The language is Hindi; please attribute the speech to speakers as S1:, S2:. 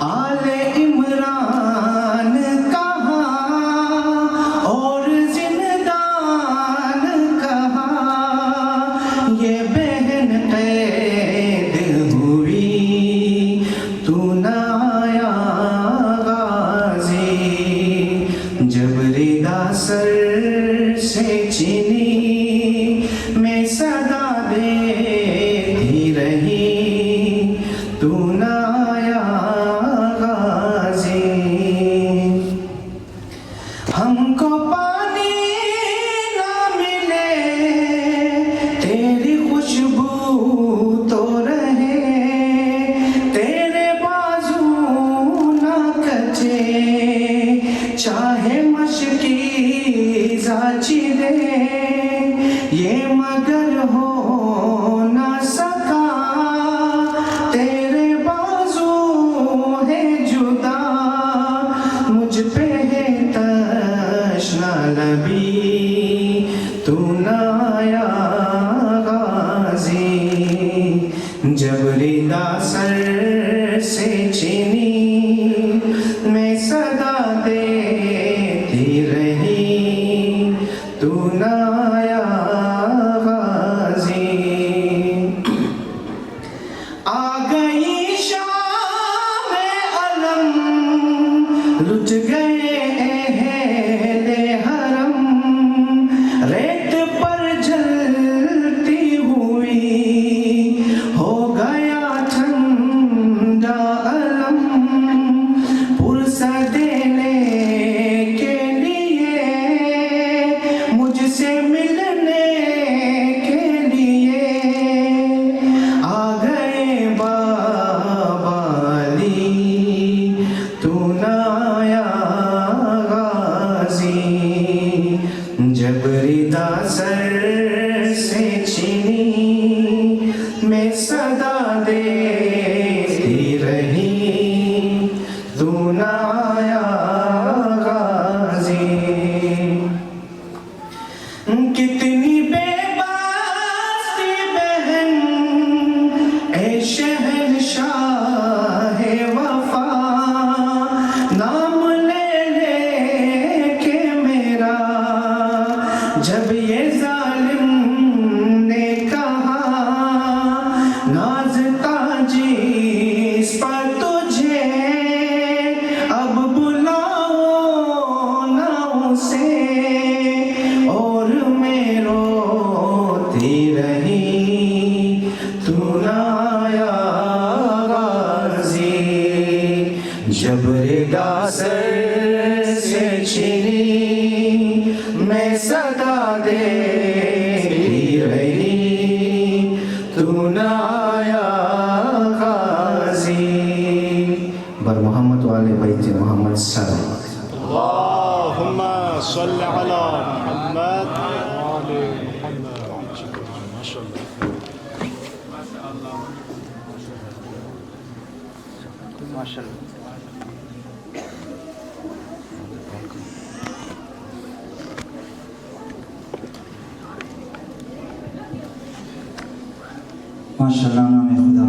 S1: आले इमरान कहाँ और जिंदान कहाँ, ये बहन कैद हुई तू ना आया गाजी, जब रिदा सर से चीनी मैं सदा देती रही, तू ना आया गाजी। हमको पानी ना मिले तेरी खुशबू तो रहे, तेरे बाजू ना कटे चाहे मशकी जाची दे, ये मगर हो ना सका तेरे बाजू है जुदा, मुझ पे है तशना लबी तू ना आया गाजी, जब रिदा सर से चीनी मैं सदा देती रही, तू ना आया गाजी। आ गई शाम अलम लुट गए अहले हरम, रेत पर जलती हुई हो गया ठंडा अलम, पुरसा देने के लिए मुझसे मिलने के लिए आ गए बाबाली, तू ना आया गाजी, जब रिदा सर से चीनी मैं सदा देती रही, तू ना आया गाजी। कितनी बेबसी बहन ए शहंशाह वफा, नाम ले ले के मेरा जब ये जालिम ने कहा, नाज ताजीज़ पर तुझे अब बुलाओ ना उसे, और मैं रोती रही तू ना आया गाजी, जब रिदा सर से चीनी मैं सदा देती रही, तू ना आया गाजी। बर मोहम्मद वाले बैत मोहम्मद सल्लल्लाहु
S2: अल्लाहुम्मा सल्लि अला मुहम्मद व आले मुहम्मद। माशाअल्लाह माशाअल्लाह।
S1: माशाअल्लाह नाम खुदा।